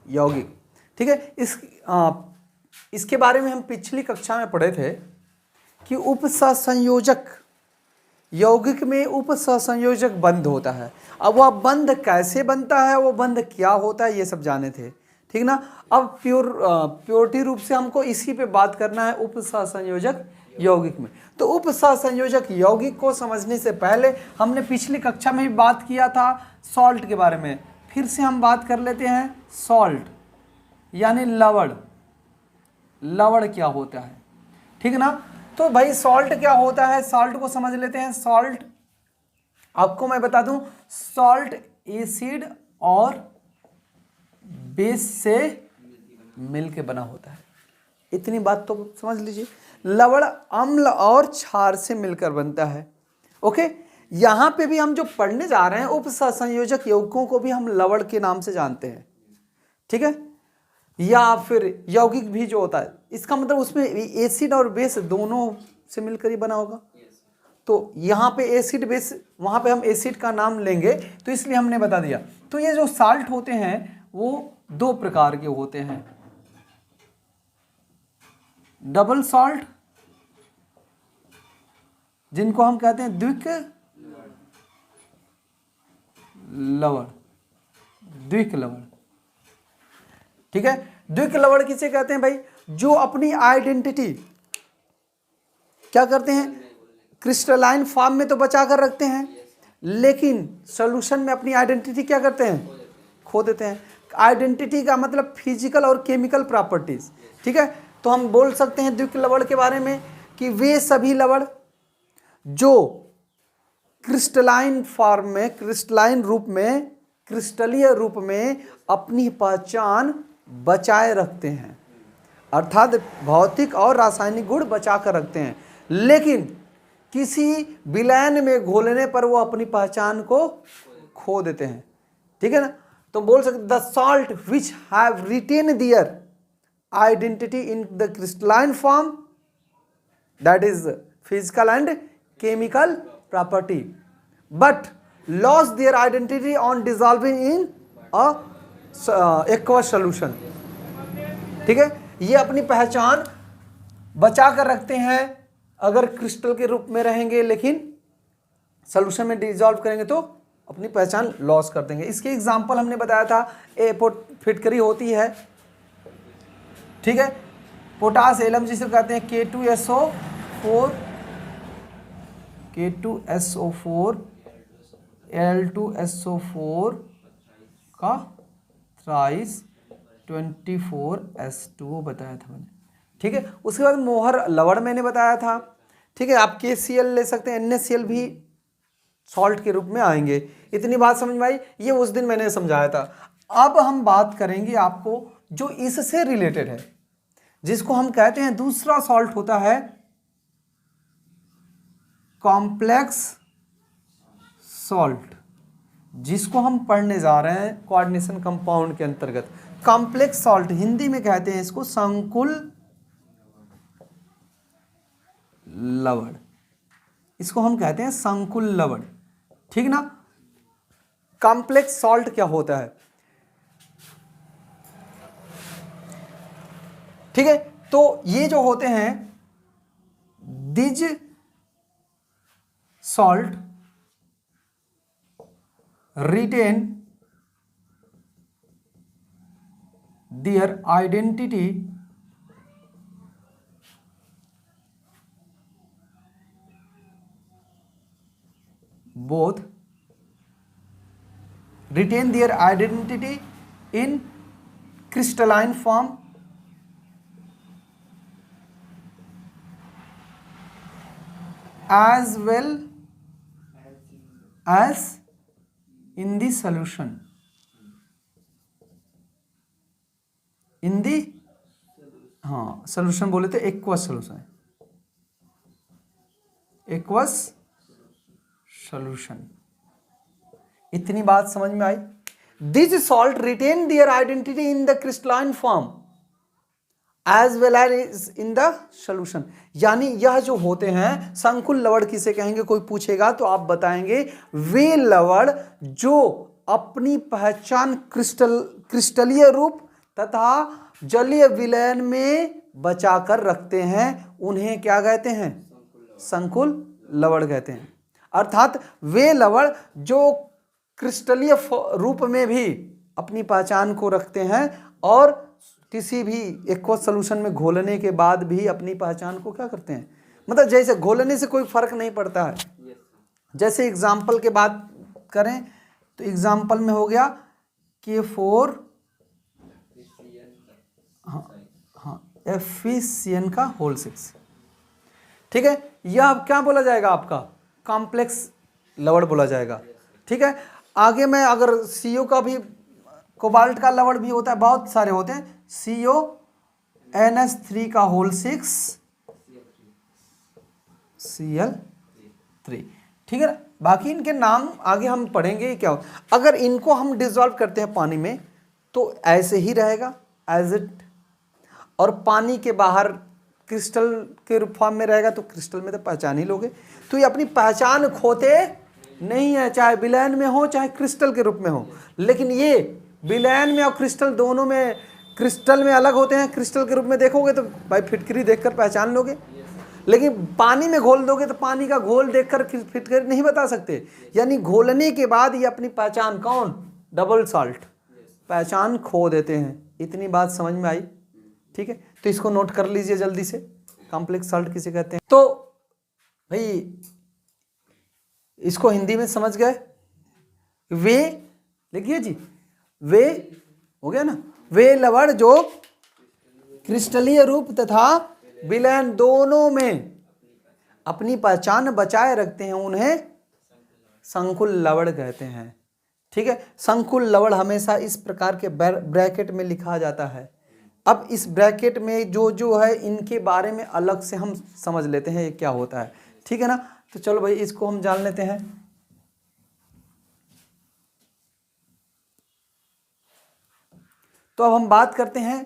यौगिक। ठीक है, इसके बारे में हम पिछली कक्षा में पढ़े थे कि उपसंयोजक यौगिक में उपसंयोजक बंध होता है। अब वह बंध कैसे बनता है, वो बंध क्या होता है, ये सब जाने थे। ठीक ना। अब प्योरिटी रूप से हमको इसी पे बात करना है, उपसंयोजक यौगिक में। तो उपसंयोजक यौगिक को समझने से पहले हमने पिछली कक्षा में भी बात किया था सॉल्ट के बारे में। फिर से हम बात कर लेते हैं सॉल्ट यानी लवण। लवण क्या होता है, ठीक ना। तो भाई सॉल्ट क्या होता है, सॉल्ट को समझ लेते हैं। सॉल्ट आपको मैं बता दूं, सॉल्ट एसिड और बेस से मिलके बना होता है। इतनी बात तो समझ लीजिए। लवण अम्ल और क्षार से मिलकर बनता है। ओके, यहां पे भी हम जो पढ़ने जा रहे हैं उपसंयोजक यौगिकों को भी हम लवण के नाम से जानते हैं। ठीक है, या फिर यौगिक भी जो होता है, इसका मतलब उसमें एसिड और बेस दोनों से मिलकर ही बना होगा। तो यहाँ पे एसिड बेस, वहाँ पे हम एसिड का नाम लेंगे, तो इसलिए हमने बता दिया। तो ये जो साल्ट होते हैं वो दो प्रकार के होते हैं, डबल सॉल्ट जिनको हम कहते हैं द्विक लवण, द्विक लवण। ठीक है, द्विक लवण किसे कहते हैं भाई, जो अपनी आइडेंटिटी क्या करते हैं, क्रिस्टलाइन फॉर्म में तो बचा कर रखते हैं, लेकिन सॉल्यूशन में अपनी आइडेंटिटी क्या करते हैं, खो देते हैं। आइडेंटिटी का मतलब फिजिकल और केमिकल प्रॉपर्टीज। ठीक है, तो हम बोल सकते हैं द्विक लवण के बारे में कि वे सभी लवण जो क्रिस्टलाइन फॉर्म में, क्रिस्टलाइन रूप में, क्रिस्टलीय रूप में अपनी पहचान बचाए रखते हैं, अर्थात भौतिक और रासायनिक गुण बचा कर रखते हैं, लेकिन किसी विलयन में घोलने पर वो अपनी पहचान को खो देते हैं। ठीक है ना। तो बोल सकते the salt which have retain their identity in the crystalline form, that is physical and chemical property, but lose their identity on dissolving in aqueous solution. ठीक है, ये अपनी पहचान बचा कर रखते हैं अगर क्रिस्टल के रूप में रहेंगे, लेकिन सॉल्यूशन में डिजॉल्व करेंगे तो अपनी पहचान लॉस कर देंगे। इसके एग्जांपल हमने बताया था, फिटकरी होती है। ठीक है, पोटास एलम जिसे कहते हैं K2SO4 L2SO4 का थ्राइस 24S2 बताया था मैंने। ठीक है, उसके बाद मोहर लवण मैंने बताया था। ठीक है, आप KCl ले सकते हैं, NaCl भी सॉल्ट के रूप में आएंगे। इतनी बात समझ में आई, ये उस दिन मैंने समझाया था। अब हम बात करेंगे आपको जो इससे रिलेटेड है, जिसको हम कहते हैं दूसरा सॉल्ट होता है कॉम्प्लेक्स सॉल्ट, जिसको हम पढ़ने जा रहे हैं कोऑर्डिनेशन कंपाउंड के अंतर्गत। कॉम्प्लेक्स सॉल्ट हिंदी में कहते हैं इसको संकुल लवण, इसको हम कहते हैं संकुल लवण। ठीक ना। कॉम्प्लेक्स सॉल्ट क्या होता है, ठीक है, तो ये जो होते हैं these salt retain their identity both retain their identity in crystalline form as well as in the solution, इन दी, हाँ सोल्यूशन बोले तो एक्वस सोल्यूशन, एक्वस सोल्यूशन। इतनी बात समझ में आई। This salt retain their identity in the crystalline form as well as in the solution, यानी यह जो होते हैं संकुल लवण किसे कहेंगे, कोई पूछेगा तो आप बताएंगे वे लवण जो अपनी पहचान क्रिस्टलीय रूप, तथा जलीय विलयन में बचाकर रखते हैं, उन्हें क्या कहते हैं? संकुल लवण कहते हैं। अर्थात वे लवण जो क्रिस्टलीय रूप में भी अपनी पहचान को रखते हैं और किसी भी एक्वस सॉल्यूशन में घोलने के बाद भी अपनी पहचान को क्या करते हैं, मतलब जैसे घोलने से कोई फर्क नहीं पड़ता है। जैसे एग्जाम्पल के बात करें तो एग्जाम्पल में हो गया K4 FeCN का होल 6, ठीक है। यह क्या बोला जाएगा? आपका कॉम्प्लेक्स लवण बोला जाएगा, ठीक है। आगे में अगर CO का भी, कोबाल्ट का लवण भी होता है, बहुत सारे होते हैं, CONH3 का होल 6 Cl3, ठीक है ना। बाकी इनके नाम आगे हम पढ़ेंगे क्या हो। अगर इनको हम डिसॉल्व करते हैं पानी में तो ऐसे ही रहेगा एज इट, और पानी के बाहर क्रिस्टल के फॉर्म में रहेगा तो क्रिस्टल में तो पहचान ही लोगे। तो ये अपनी पहचान खोते नहीं है, चाहे विलयन में हो चाहे क्रिस्टल के रूप में हो। लेकिन ये विलयन में और क्रिस्टल दोनों में, क्रिस्टल में अलग होते हैं, क्रिस्टल के रूप में देखोगे तो भाई फिटकरी देखकर पहचान लोगे, लेकिन पानी में घोल दोगे तो पानी का घोल देखकर फिटकरी नहीं बता सकते। यानी घोलने के बाद ये अपनी पहचान, कौन? डबल सॉल्ट, पहचान खो देते हैं। इतनी बात समझ में आई, ठीक है। तो इसको नोट कर लीजिए जल्दी से, कॉम्प्लेक्स सॉल्ट किसे कहते हैं। तो भाई इसको हिंदी में समझ गए? वे लिखिए जी, वे हो गया ना, वे लवण जो क्रिस्टलीय रूप तथा विलयन दोनों में अपनी पहचान बचाए रखते हैं, उन्हें संकुल लवण कहते हैं, ठीक है। संकुल लवण हमेशा इस प्रकार के ब्रैकेट में लिखा जाता है। अब इस ब्रैकेट में जो है इनके बारे में अलग से हम समझ लेते हैं ये क्या होता है, ठीक है ना। तो चलो भाई इसको हम जान लेते हैं। तो अब हम बात करते हैं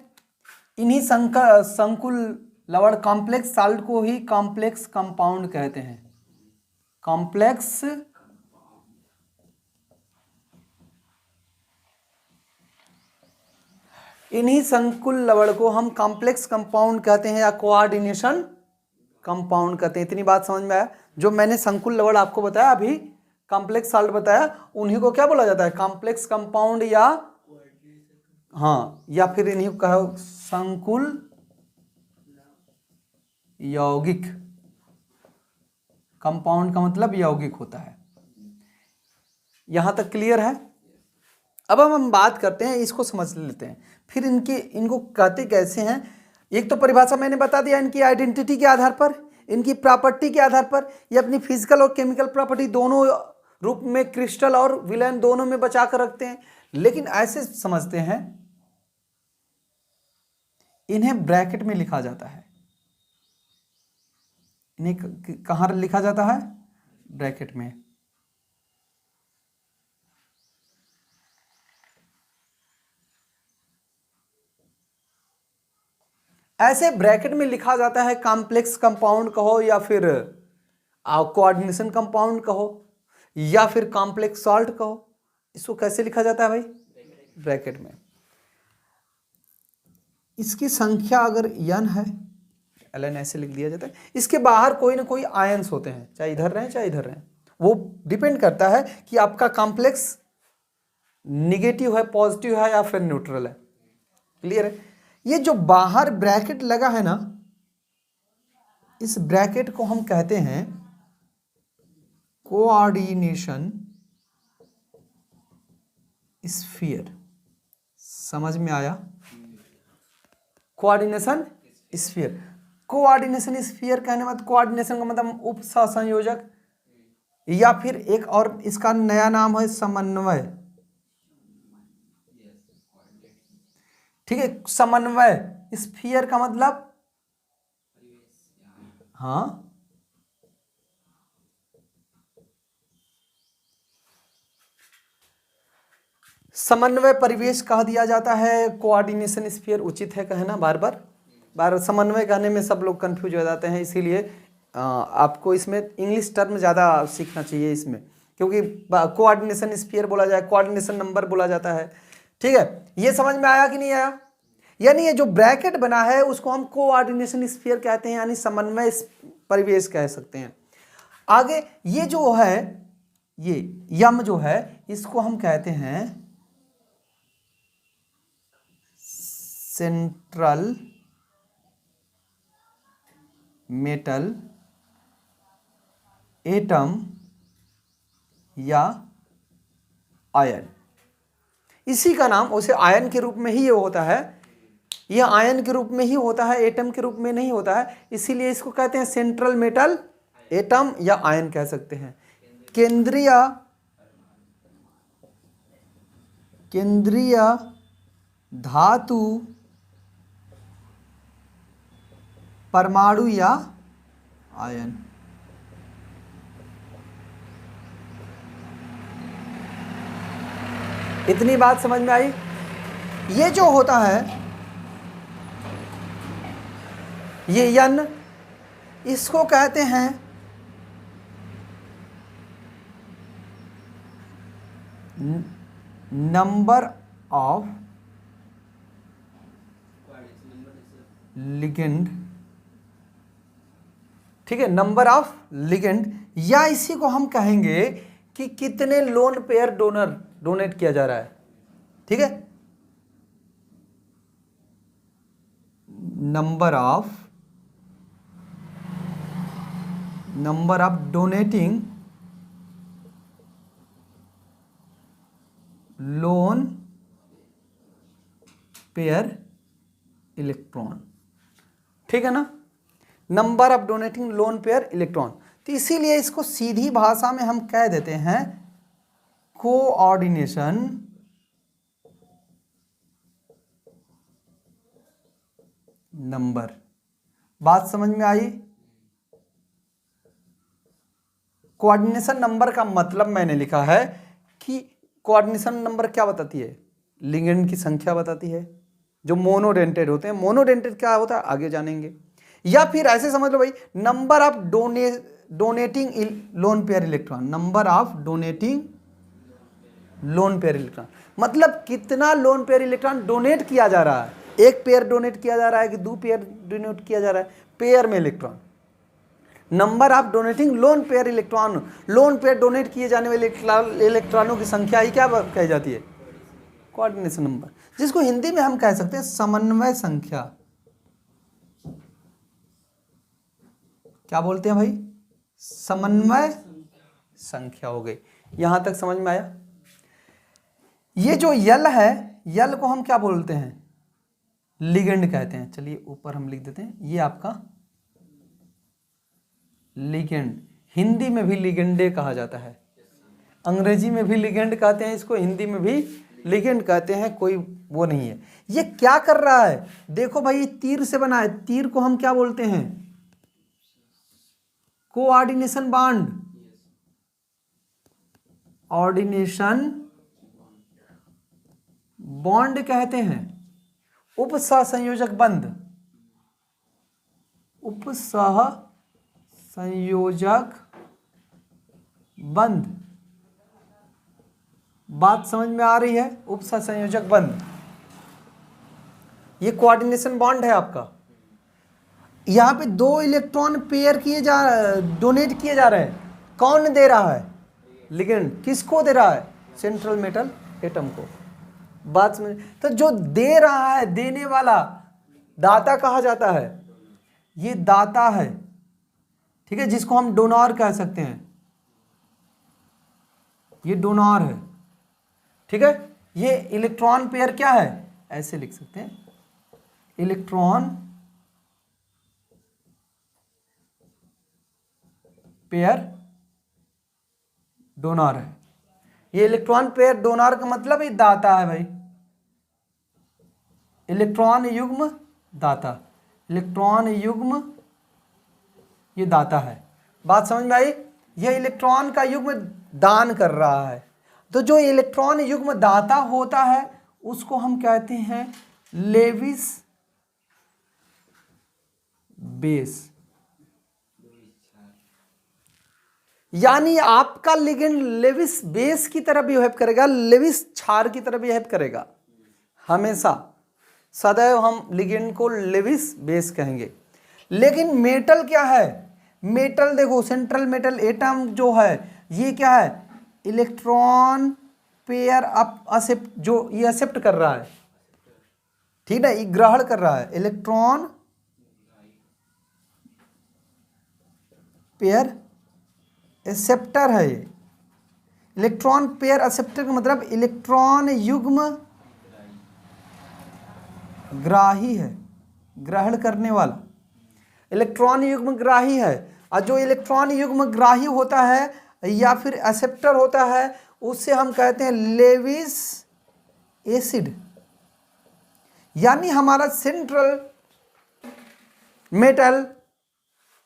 इन्हीं संकुल लवण कॉम्प्लेक्स सॉल्ट को ही कॉम्प्लेक्स कंपाउंड कहते हैं। कॉम्प्लेक्स इन्हीं संकुल लवण को हम कॉम्प्लेक्स कंपाउंड कहते हैं या कोऑर्डिनेशन कंपाउंड कहते हैं। इतनी बात समझ में आया? जो मैंने संकुल लवण आपको बताया, अभी कॉम्प्लेक्स सॉल्ट बताया, उन्हीं को क्या बोला जाता है? कॉम्प्लेक्स कंपाउंड या हाँ, या फिर इन्हीं को कहो संकुल यौगिक। कंपाउंड का मतलब यौगिक होता है। यहां तक क्लियर है? अब हम बात करते हैं, इसको समझ लेते हैं, फिर इनको कहते कैसे हैं। एक तो परिभाषा मैंने बता दिया, इनकी आइडेंटिटी के आधार पर, इनकी प्रॉपर्टी के आधार पर, ये अपनी फिजिकल और केमिकल प्रॉपर्टी दोनों रूप में क्रिस्टल और विलयन दोनों में बचा कर रखते हैं। लेकिन ऐसे समझते हैं, इन्हें ब्रैकेट में लिखा जाता है। इन्हें कहां लिखा जाता है? ब्रैकेट में। ऐसे ब्रैकेट में लिखा जाता है, कॉम्प्लेक्स कंपाउंड कहो या फिर कोऑर्डिनेशन कंपाउंड कहो या फिर कॉम्प्लेक्स सॉल्ट कहो। इसको कैसे लिखा जाता है भाई? ब्रैकेट में। इसकी संख्या अगर n है, ln ऐसे लिख दिया जाता है। इसके बाहर कोई ना कोई आयंस होते हैं, चाहे इधर रहें चाहे इधर रहें। वो डिपेंड करता है कि आपका कॉम्प्लेक्स निगेटिव है, पॉजिटिव है या फिर न्यूट्रल है। क्लियर है? ये जो बाहर ब्रैकेट लगा है ना, इस ब्रैकेट को हम कहते हैं कोऑर्डिनेशन स्फीयर। समझ में आया? Coordination sphere. कोऑर्डिनेशन स्फीयर कहने मतलब, कोऑर्डिनेशन का मतलब उप सहसंयोजक, या फिर एक और इसका नया नाम है समन्वय। ठीक है, समन्वय। स्फीयर का मतलब हाँ, समन्वय परिवेश कह दिया जाता है। कोऑर्डिनेशन स्फीयर उचित है कहना, बार बार समन्वय कहने में सब लोग कंफ्यूज हो जाते हैं। इसीलिए आपको इसमें इंग्लिश टर्म ज़्यादा सीखना चाहिए इसमें, क्योंकि कोऑर्डिनेशन स्फीयर बोला जाए, कोऑर्डिनेशन नंबर बोला जाता है। ठीक है, ये समझ में आया कि नहीं आया? यानी ये जो ब्रैकेट बना है उसको हम कोऑर्डिनेशन स्फीयर कहते हैं, यानी समन्वय परिवेश कह सकते हैं। आगे ये जो है, ये यम जो है, इसको हम कहते हैं सेंट्रल मेटल एटम या आयन। इसी का नाम उसे आयन के रूप में ही ये होता है, यह आयन के रूप में ही होता है, एटम के रूप में नहीं होता है, इसीलिए इसको कहते हैं सेंट्रल मेटल एटम या आयन कह सकते हैं। केंद्रीय धातु परमाणु या आयन। इतनी बात समझ में आई। ये जो होता है ये यन, इसको कहते हैं नंबर ऑफ लिगेंड, ठीक है, नंबर ऑफ लिगेंड, या इसी को हम कहेंगे कि कितने लोन पेयर डोनेट किया जा रहा है, ठीक है, number of donating lone pair electron, ठीक है ना, number of donating lone pair electron. तो इसीलिए इसको सीधी भाषा में हम कह देते हैं कोऑर्डिनेशन नंबर। बात समझ में आई। कोऑर्डिनेशन नंबर का मतलब मैंने लिखा है कि कोऑर्डिनेशन नंबर क्या बताती है, लिगेंड की संख्या बताती है, जो मोनोडेंटेड होते हैं। मोनोडेंटेड क्या होता है आगे जानेंगे। या फिर ऐसे समझ लो भाई, number of donating lone pair electron, number of donating lone pair electron, मतलब कितना लोन पेयर इलेक्ट्रॉन डोनेट किया जा रहा है, एक पेयर डोनेट किया जा रहा है कि 2 पेयर डोनेट किया जा रहा है, पेयर में electron. Number of donating lone pair electron, lone pair donate किए जाने वाले इलेक्ट्रॉनों की संख्या ही क्या कही जाती है, कोऑर्डिनेशन नंबर, जिसको हिंदी में हम कह सकते हैं समन्वय संख्या। क्या बोलते हैं भाई, समन्वय संख्या हो गई। यहां तक समझ में आया। ये जो यल है, यल को हम क्या बोलते हैं, लिगेंड कहते हैं। चलिए ऊपर हम लिख देते हैं, ये आपका लिगेंड, हिंदी में भी लिगेंडे कहा जाता है, अंग्रेजी में भी लिगेंड कहते हैं इसको, हिंदी में भी लिगेंड कहते हैं, कोई वो नहीं है। ये क्या कर रहा है, देखो भाई, ये तीर से बना है, तीर को हम क्या बोलते हैं, कोऑर्डिनेशन बॉन्ड, ऑर्डिनेशन बॉन्ड कहते हैं, उपसहसंयोजक बंध, उपसहसंयोजक बंध। बात समझ में आ रही है, उपसहसंयोजक बंध, ये कोऑर्डिनेशन बॉन्ड है आपका। यहां पे 2 इलेक्ट्रॉन पेयर डोनेट किए जा रहे हैं, कौन दे रहा है, लिगेंड। किसको दे रहा है, सेंट्रल मेटल एटम को। बात समझ, तो जो दे रहा है, देने वाला दाता कहा जाता है, ये दाता है, ठीक है, जिसको हम डोनर कह सकते हैं, ये डोनर है, ठीक है। ये इलेक्ट्रॉन पेयर क्या है, ऐसे लिख सकते हैं, इलेक्ट्रॉन पेयर डोनर है। ये इलेक्ट्रॉन पेयर डोनर का मतलब ये दाता है भाई, इलेक्ट्रॉन युग्म दाता, इलेक्ट्रॉन युग्म ये दाता है। बात समझ में आई। ये इलेक्ट्रॉन का युग्म दान कर रहा है, तो जो इलेक्ट्रॉन युग्म दाता होता है उसको हम कहते हैं लेविस बेस, यानी आपका लिगेंड लेविस बेस की तरह बिहेव करेगा, लेविस क्षार की तरह बिहेव करेगा हमेशा, सदैव हम लिगेंड को लेविस बेस कहेंगे। लेकिन मेटल क्या है, मेटल देखो सेंट्रल मेटल एटम जो है ये क्या है, इलेक्ट्रॉन पेयर अप एक्सेप्ट, जो ये एक्सेप्ट कर रहा है, ठीक है, ये ग्रहण कर रहा है, इलेक्ट्रॉन पेयर एक्सेप्टर है ये। इलेक्ट्रॉन पेयर एक्सेप्टर का मतलब इलेक्ट्रॉन युग्म ग्राही है, ग्रहण करने वाला इलेक्ट्रॉन युग्म ग्राही है। और जो इलेक्ट्रॉन युग्म ग्राही होता है या फिर एक्सेप्टर होता है उससे हम कहते हैं लेविस एसिड। यानी हमारा सेंट्रल मेटल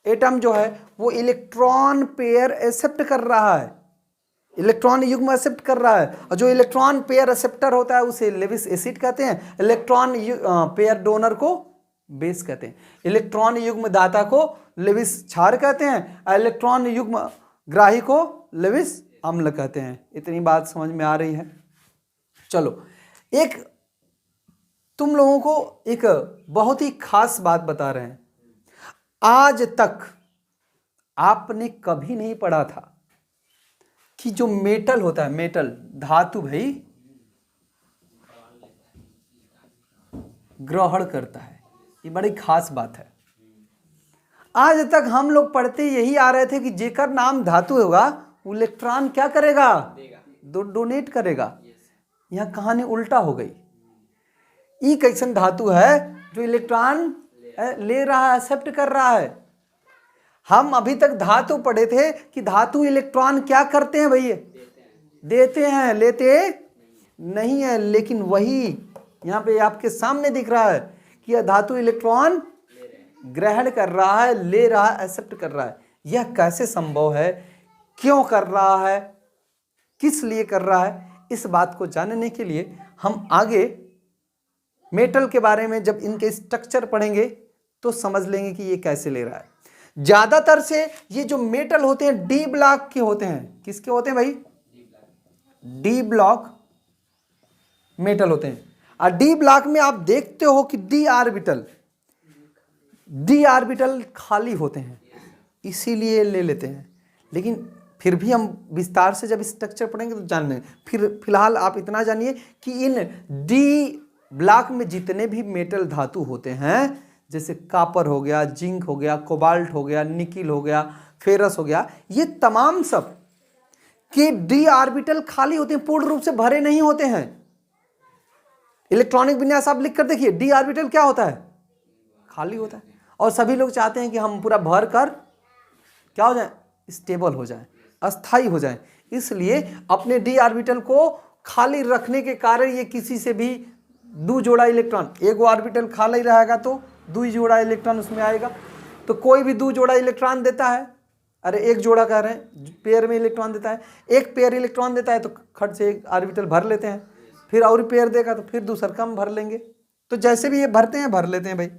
एटम जो है वो इलेक्ट्रॉन पेयर एक्सेप्ट कर रहा है, इलेक्ट्रॉन युग्म एक्सेप्ट कर रहा है, और जो इलेक्ट्रॉन पेयर एक्सेप्टर होता है उसे लेविस एसिड कहते हैं। इलेक्ट्रॉन पेयर डोनर को बेस कहते हैं, इलेक्ट्रॉन युग्म दाता को लेविस क्षार कहते हैं, और इलेक्ट्रॉन युग्म ग्राही को लेविस अम्ल कहते हैं। इतनी बात समझ में आ रही है। चलो एक तुम लोगों को एक बहुत ही खास बात बता रहे हैं। आज तक आपने कभी नहीं पढ़ा था कि जो मेटल होता है, मेटल धातु भाई ग्रहण करता है, ये बड़ी खास बात है। आज तक हम लोग पढ़ते यही आ रहे थे कि जेकर नाम धातु होगा वो इलेक्ट्रॉन क्या करेगा, डोनेट करेगा। यहां कहानी उल्टा हो गई। ई कैसन धातु है जो इलेक्ट्रॉन ले रहा है, एक्सेप्ट कर रहा है। हम अभी तक धातु पढ़े थे कि धातु इलेक्ट्रॉन क्या करते हैं भैया, देते हैं, लेते नहीं है। लेकिन वही यहाँ पे आपके सामने दिख रहा है कि यह धातु इलेक्ट्रॉन ग्रहण कर रहा है, ले रहा है, एक्सेप्ट कर रहा है। यह कैसे संभव है, क्यों कर रहा है, किस लिए कर रहा है, इस बात को जानने के लिए हम आगे मेटल के बारे में जब इनके स्ट्रक्चर पढ़ेंगे तो समझ लेंगे कि ये कैसे ले रहा है। ज्यादातर से ये जो मेटल होते हैं डी ब्लॉक के होते हैं। किसके होते हैं भाई, डी ब्लॉक मेटल होते हैं। और डी ब्लॉक में आप देखते हो कि डी आर्बिटल खाली होते हैं, इसीलिए ले लेते हैं। लेकिन फिर भी हम विस्तार से जब स्ट्रक्चर पढ़ेंगे तो जान लेंगे। फिर फिलहाल आप इतना जानिए कि इन डी ब्लॉक में जितने भी मेटल धातु होते हैं, जैसे कॉपर हो गया, जिंक हो गया, कोबाल्ट हो गया, निकिल हो गया, फेरस हो गया, ये तमाम सब के डी ऑर्बिटल खाली होते हैं, पूर्ण रूप से भरे नहीं होते हैं। इलेक्ट्रॉनिक विन्यास आप लिख कर देखिए, डी ऑर्बिटल क्या होता है, खाली होता है। और सभी लोग चाहते हैं कि हम पूरा भर कर क्या हो जाए, स्टेबल हो जाए, अस्थाई हो जाए। इसलिए अपने डी ऑर्बिटल को खाली रखने के कारण ये किसी से भी दो जोड़ा इलेक्ट्रॉन, एक ऑर्बिटल खाली रहेगा तो दो जोड़ा इलेक्ट्रॉन उसमें आएगा। तो कोई भी दो जोड़ा इलेक्ट्रॉन देता है, अरे एक जोड़ा कह रहे हैं, पेयर में इलेक्ट्रॉन देता है, एक पेयर इलेक्ट्रॉन देता है तो खट से एक ऑर्बिटल भर लेते हैं, फिर और पेयर देगा तो फिर दूसरा कम भर लेंगे। तो जैसे भी ये भरते हैं भर लेते हैं भाई।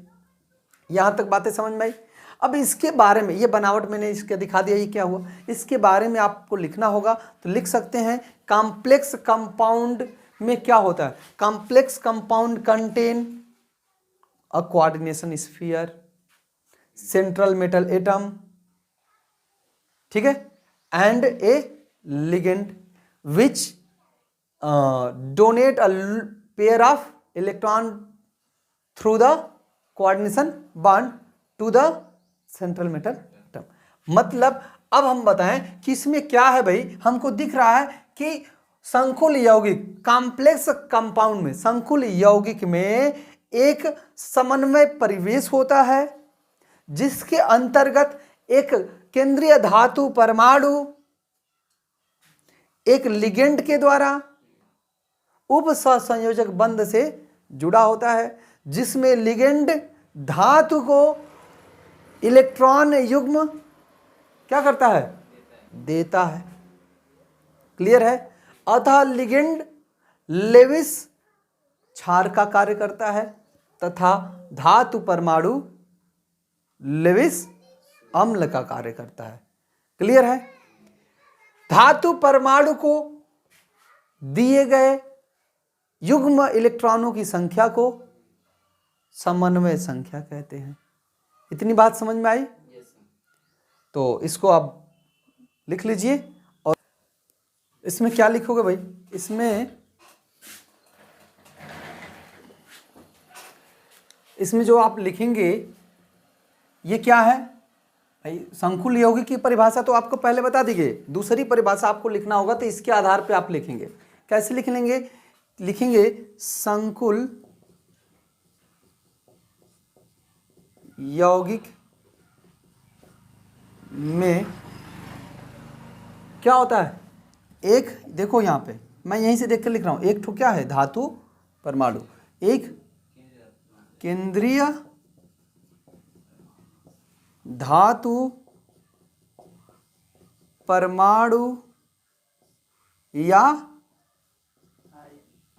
यहाँ तक बातें समझ में आई। अब इसके बारे में, ये बनावट मैंने इसके दिखा दिया, ये क्या हुआ, इसके बारे में आपको लिखना होगा तो लिख सकते हैं। कॉम्प्लेक्स कंपाउंड में क्या होता है, complex compound contain a coordination sphere, central metal atom, ठीक है, and a ligand which donate a pair of electron through the coordination bond to the central metal atom. मतलब अब हम बताएं कि इसमें क्या है भाई, हमको दिख रहा है कि संकुल यौगिक, कॉम्प्लेक्स कंपाउंड में, संकुल यौगिक में एक समन्वय परिवेश होता है जिसके अंतर्गत एक केंद्रीय धातु परमाणु एक लिगेंड के द्वारा उप सहसंयोजक बंध से जुड़ा होता है, जिसमें लिगेंड धातु को इलेक्ट्रॉन युग्म क्या करता है, देता है। क्लियर है। अतः लिगेंड लेविस क्षार का कार्य करता है तथा धातु परमाणु लेविस अम्ल का कार्य करता है। क्लियर है। धातु परमाणु को दिए गए युग्म इलेक्ट्रॉनों की संख्या को समन्वय संख्या कहते हैं। इतनी बात समझ में आई? तो इसको आप लिख लीजिए। और इसमें क्या लिखोगे भाई? इसमें जो आप लिखेंगे ये क्या है भाई? संकुल यौगिक की परिभाषा तो आपको पहले बता दी गई, दूसरी परिभाषा आपको लिखना होगा, तो इसके आधार पे आप लिखेंगे। कैसे लिख लेंगे? लिखेंगे संकुल यौगिक में क्या होता है? एक, देखो यहाँ पे मैं यहीं से देख कर लिख रहा हूँ, एक ठो क्या है? धातु परमाणु। एक केंद्रीय धातु परमाणु या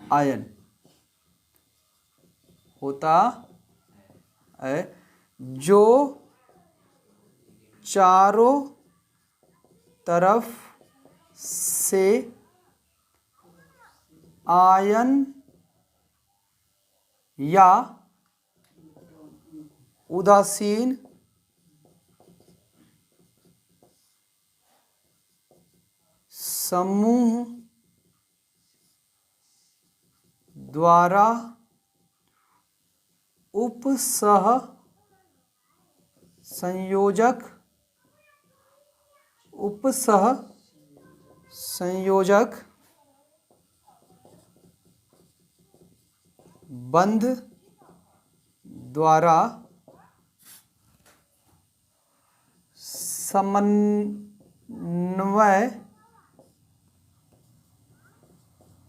आयन होता है जो चारों तरफ से आयन या उदासीन समूह द्वारा उपसह संयोजक बंध द्वारा समन्वय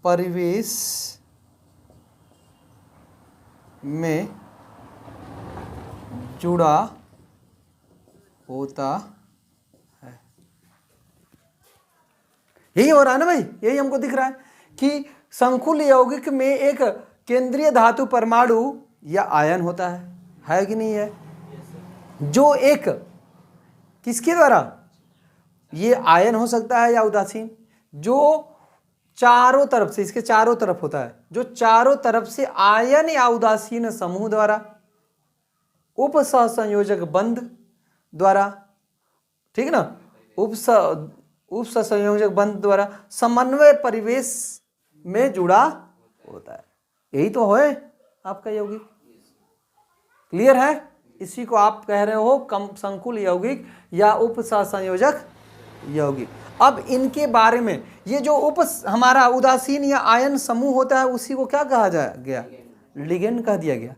परिवेश में जुड़ा होता है। यही हो रहा है ना भाई? यही हमको दिख रहा है कि संकुल यौगिक में एक केंद्रीय धातु परमाणु या आयन होता है कि नहीं है? जो एक किसके द्वारा? ये आयन हो सकता है या उदासीन, जो चारों तरफ से, इसके चारों तरफ होता है, जो चारों तरफ से आयन या उदासीन समूह द्वारा उपसहसंयोजक बंध द्वारा, ठीक है ना, उपसहसंयोजक बंध द्वारा समन्वय परिवेश में जुड़ा होता है। यही तो है आपका यौगिक। क्लियर है? इसी को आप कह रहे हो संकुल यौगिक या उपसहसंयोजक यौगिक। अब इनके बारे में, ये जो हमारा उदासीन या आयन समूह होता है उसी को क्या कहा गया? लिगेंड कह दिया गया।